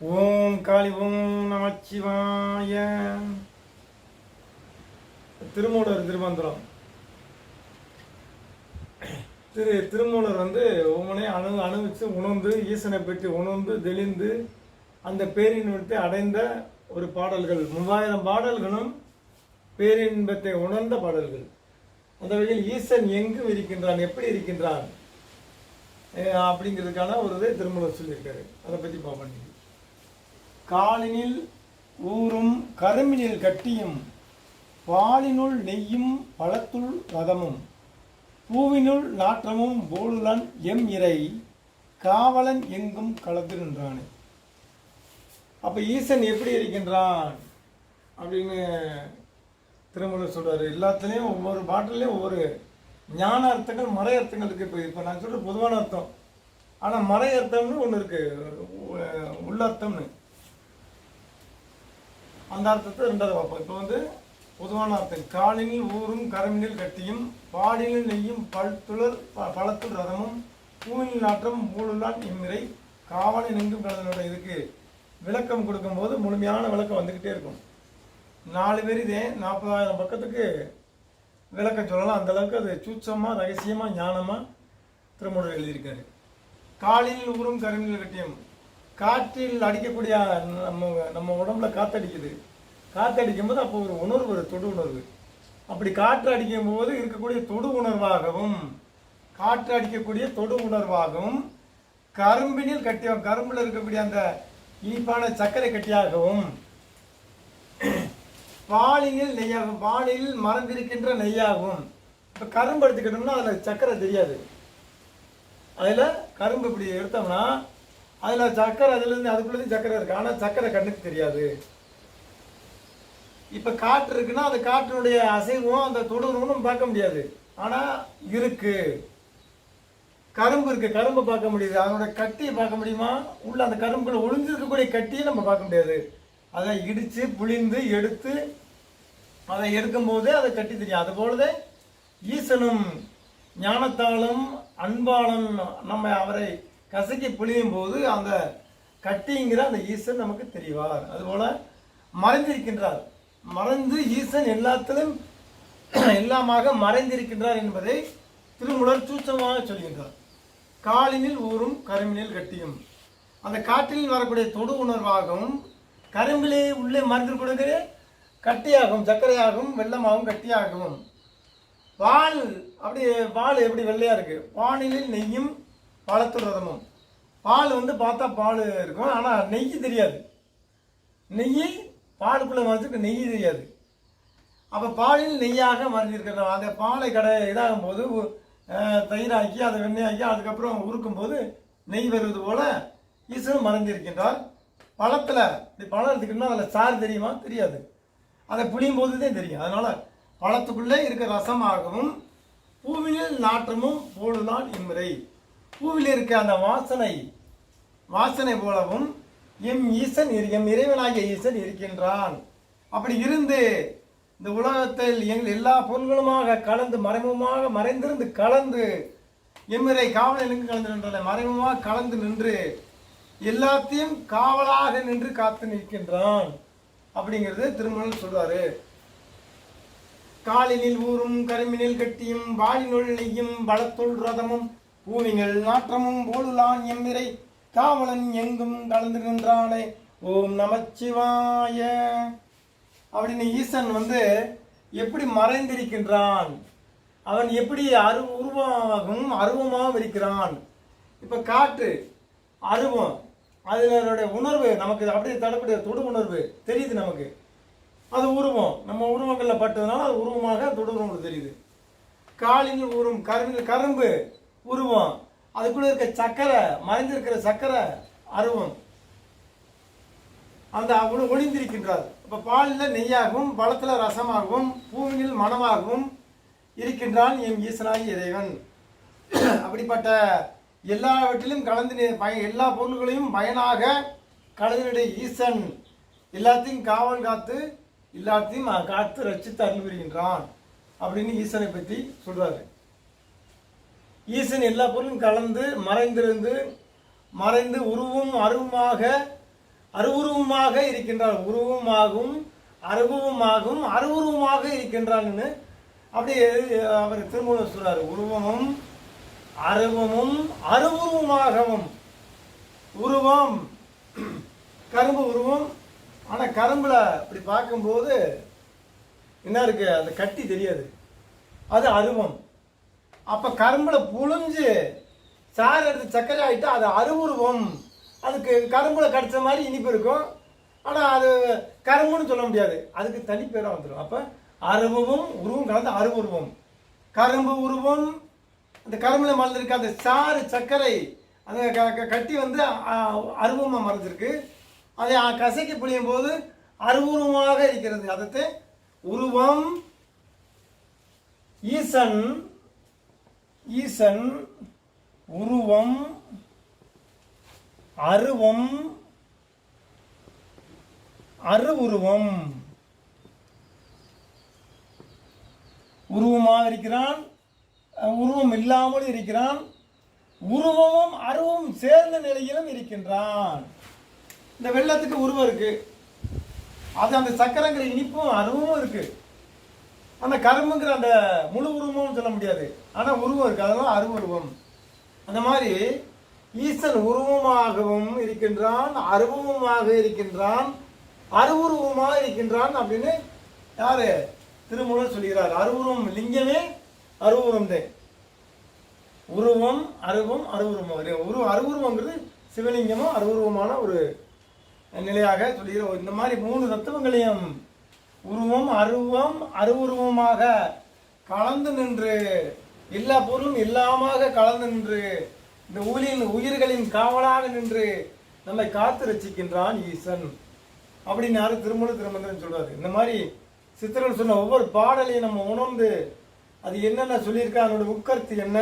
ஓம் காளி ஓம் நமச்சிவாய. திருமூலர் திருமந்திரம். திருமூலர் ஒவ்வொன்றையும் அணுவிச்சு உணர்ந்து ஈசனை பற்றி உணர்ந்து தெளிந்து அந்த பேரின்பத்தை அடைந்த ஒரு பாடல்கள். 3000 பாடல்களும் பேரின்பத்தை உணர்ந்த பாடல்கள். அந்த வகையில் ஈசன் எங்கும் இருக்கின்றான், எப்படி இருக்கின்றான் அப்படிங்கிறதுக்கான ஒரு இதை திருமூலர் சொல்லியிருக்காரு. அதை பற்றி பார்ப்போம். காலினில் ஊரும் கரும்பினில் கட்டியும் பாலினுள் நெய்யும் பழத்துள் ரதமும் பூவினுள் நாற்றமும் போலுலன் எம் இறை காவலன் எங்கும் கலந்து நின்றானே. அப்ப ஈசன் எப்படி இருக்கின்றான் அப்படின்னு திருமூலர் சொல்றாரு. எல்லாத்துலேயும் ஒவ்வொரு பாட்டிலையும் ஒவ்வொரு ஞான அர்த்தங்கள் மறை அர்த்தங்கள் இருக்கு. இப்போ நான் சொல்ற பொதுவான அர்த்தம், ஆனால் மறை அர்த்தம்னு ஒன்று இருக்கு, உள்ளர்த்தம்னு. அந்த அர்த்தத்தை ரெண்டாவது பார்ப்போம். இப்போ பொதுவான அர்த்தம், காலினில் ஊரும் கரும்பினில் கட்டியும் பாலினில் நெய்யும் பழத்துள் ரதமும் பூவினில் நாற்றமும் மூலுலான் இம்மிரை காவலன் எங்கும் கலந்தனோட இதுக்கு விளக்கம் கொடுக்கும்போது முழுமையான விளக்கம் வந்துக்கிட்டே இருக்கும். 4 பேர் இதே 40,000 பக்கத்துக்கு விளக்கம் சொல்லலாம். அந்த அளவுக்கு அது சூட்சமாக ரகசியமாக ஞானமாக திருமூலர் எழுதியிருக்காரு. காலில் ஊரும் கரும்பினில் கட்டியும், காற்றில் அடிக்கக்கூடிய நம்ம உடம்புல காற்றடிக்குது. காற்றடிக்கும் போது அப்போ ஒரு உணர்வு, தொடு உணர்வு. அப்படி காற்று அடிக்கும் போது இருக்கக்கூடிய தொடு உணர்வாகவும், காற்று அடிக்கக்கூடிய தொடு உணர்வாகவும் கரும்பினில் கட்டியும், கரும்பில் இருக்கக்கூடிய அந்த இனிப்பான சர்க்கரை கட்டியாகவும் பாலினில் நெய்யாகும், பாலில் மறந்திருக்கின்ற நெய்யாகும். இப்போ கரும்பு எடுத்துக்கிட்டோம்னா அதில் சர்க்கரை தெரியாது. அதில் கரும்பு இப்படி எடுத்தோம்னா அதில் சர்க்கரை, அதுலேருந்து அதுக்குள்ளேருந்து சர்க்கரை இருக்குது, ஆனால் சர்க்கரை கண்ணுக்கு தெரியாது. இப்போ காற்று இருக்குன்னா அந்த காற்றினுடைய அசைவும் அந்த தொடுறவும் பார்க்க முடியாது, ஆனால் இருக்கு. கரும்பு இருக்கு, கரும்பை பார்க்க முடியுது, அதனோட கட்டியை பார்க்க முடியுமா? உள்ள அந்த கரும்புக்குள்ள ஒளிஞ்சிருக்கக்கூடிய கட்டியை நம்ம பார்க்க முடியாது. அதை இடித்து புளிந்து எடுத்து அதை எடுக்கும்போதே அதை கட்டி தெரியும். அதுபோலதே ஈசனும் ஞானத்தாலும் அன்பாலும் நம்ம அவரை கசக்கி புளியும் போது அந்த கட்டிங்கிற அந்த ஈசன் நமக்கு தெரிவார். அதுபோல மறைந்திருக்கின்றார். மறைந்து ஈசன் எல்லாத்திலும் எல்லாமாக மறைந்திருக்கின்றார் என்பதை திருமூலர் சூட்சமாக சொல்கின்றார். காலினில் ஊரும் கரும்பினில் கட்டியும், அந்த காற்றில் வரக்கூடிய தொடு உணர்வாகவும் கரும்பிலே உள்ளே மறைந்திருக்கூடிய கட்டியாகவும் சர்க்கரையாகவும் வெள்ளமாகவும் கட்டியாகவும் பால் அப்படி பால் எப்படி வெள்ளையா இருக்கு, பாலினில் நெய்யும் பழத்துள் ரதமும். பால் பார்த்தா பால் இருக்கும், ஆனால் நெய் தெரியாது. நெய்யை பாலுக்குள்ளே மறைச்சிருக்கு, நெய் தெரியாது. அப்போ பாலில் நெய்யாக மறைஞ்சிருக்கிறோம். அந்த பாலை இதாகும் போது தயிராக்கி அதை வெண்ணெயாக்கி அதுக்கப்புறம் உருக்கும் போது நெய் வருவது போல ஈசனும் மறைஞ்சிருக்கின்றார். பழத்தில் இப்படி பழம் எடுத்துக்கிட்டோம்னா அதில் சாறு தெரியுமா? தெரியாது. அதை புளியும் போது தான் தெரியும். அதனால் பழத்துக்குள்ளே இருக்க ரசமாகவும் பூவினில் நாற்றமும் போலுதான் இம்முறை, பூவில் இருக்க அந்த வாசனை போலவும் எம் ஈசன் எம் இறைவனாகிய ஈசன் இருக்கின்றான். அப்படி இருந்து இந்த உலகத்தில் எங்கள் எல்லா பொருள்களுமாக கலந்து மறைமுகமாக மறைந்திருந்து கலந்து எம்மிறை காவலன் எங்கு கலந்து நின்றன, மறைமுகமாக கலந்து நின்று எல்லாத்தையும் காவலாக நின்று காத்து நிற்கின்றான் அப்படிங்கிறது திருமூலர் சொல்றாரு. காலினில் ஊரும் கரும்பினில் கட்டியும் வாலினுள் நெய்யும் பலத்துள் ரதமும் பூவினில் நாற்றமும் போலுலான் எம்மிறை காவலன் எங்கும் கலந்து நின்றானே. ஓம் நமச்சிவாய. அப்படின்னு ஈசன் எப்படி மறைந்திருக்கின்றான், அவன் எப்படி உருவமாகவும் அருவமாகவும் இருக்கிறான். இப்போ காற்று அருவம், அதனுடைய உணர்வு நமக்கு அப்படியே தடக்கூடிய தொடு உணர்வு தெரியுது நமக்கு. அது உருவம், நம்ம உருவங்களில் பட்டதுனால அது உருவமாக தொடு உணர்வு தெரியுது. காலினில் ஊரும் கரும்பு உருவம், அதுக்குள்ள இருக்க சக்கரை, மறைந்திருக்கிற சக்கரை அருவம், அந்த ஒளிந்திருக்கின்றார். இப்போ பாலில் நெய்யாகவும் பழத்தில் ரசமாகவும் பூவினில் மனமாகவும் இருக்கின்றான் என் ஈசனாகி இறைவன். அப்படிப்பட்ட எல்லாவற்றிலும் கலந்து எல்லா பொருள்களையும் பயனாக கலந்தினுடைய ஈசன் எல்லாத்தையும் காவல் காத்து எல்லாத்தையும் காத்து ரட்சித்து அருள் புரிகின்றான் அப்படின்னு ஈசனை பற்றி சொல்றாரு. ஈசன் எல்லா பொருளும் கலந்து மறைந்து உருவும் அருவமாக அருவுருவமாக இருக்கின்றான். உருவமாகும் அருவுருவமாகும் அருவுருவமாக இருக்கின்றான்னு அப்படியே அவர் திருமூலர் சொல்றாரு. உருவமும் அருவமும் அருவுருவமாகவும். உருவம் கரும்பு உருவம். ஆனால் கரும்புல இப்படி பார்க்கும்போது என்ன இருக்கு, அந்த கட்டி தெரியாது, அது அருவம். அப்போ கரும்புல புழிஞ்சு சாறு எடுத்து சர்க்கரை ஆகிட்டா அது அருவுருவம். அதுக்கு கரும்புல கடிச்ச மாதிரி இனிப்பு இருக்கும், ஆனால் அது கரும்புன்னு சொல்ல முடியாது, அதுக்கு தனிப்பேராக வந்துடும். அப்போ அருவமும் உருவம் கலந்து அருவுருவம். கரும்பு உருவம், அந்த கரும்புல மறந்துருக்கு அந்த சாறு சர்க்கரை அந்த கட்டி வந்து அருவமாக மறைஞ்சிருக்கு. அதை கசைக்கு புளியும் போது அருவுருவமாக இருக்கிறது. அதற்கு உருவம் ஈசன் ஈசன் உருவம் அருவம் அருவுருவம். உருவமாக இருக்கிறான், உருவம் இல்லாமல் இருக்கிறான், உருவமும் அருவம் சேர்ந்த நிலையிலும் இருக்கின்றான். இந்த வெள்ளத்துக்கு உருவம் இருக்கு, அது அந்த சக்கரங்கிற இனிப்பும் அருவமும் இருக்கு. அந்த கரும்புங்கிற அந்த முழு உருவமும் சொல்ல முடியாது, ஆனால் உருவம் இருக்கு, அதெல்லாம் அருவுருவம். அந்த மாதிரி ஈசன் உருவமாகவும் இருக்கின்றான், அருவமாக இருக்கின்றான், அருவுருவமாக இருக்கின்றான் அப்படின்னு யாரு திருமூலர் சொல்கிறார். அருவுருவம் லிங்கமே அருவுருவம் தான். உருவம் அருவம் அருவுருவம். அருவுருவங்கிறது சிவலிங்கமும் அருவுருவமான ஒரு நிலையாக சொல்கிறோம். இந்த மாதிரி 3 தத்துவங்களையும் உருவம் அருவம் அருவுருவமாக கலந்து நின்று, எல்லா பொருளும் எல்லாமாக கலந்து நின்று, இந்த உயிர்களின் காவலாக நின்று நம்மை காத்து ரசிக்கின்றான் ஈசன் அப்படின்னு யாரும் திருமந்திரம் சொல்றாரு. இந்த மாதிரி சித்தர்கள் சொன்ன ஒவ்வொரு பாடலையும் நம்ம உணர்ந்து அது என்னென்ன சொல்லியிருக்கா, அதனோட உட்கருத்து என்ன,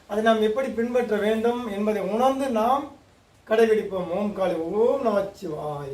அதை நாம் எப்படி பின்பற்ற வேண்டும் என்பதை உணர்ந்து நாம் கடைபிடிப்போம். ஓம் காளி ஓம் நமச்சிவாய.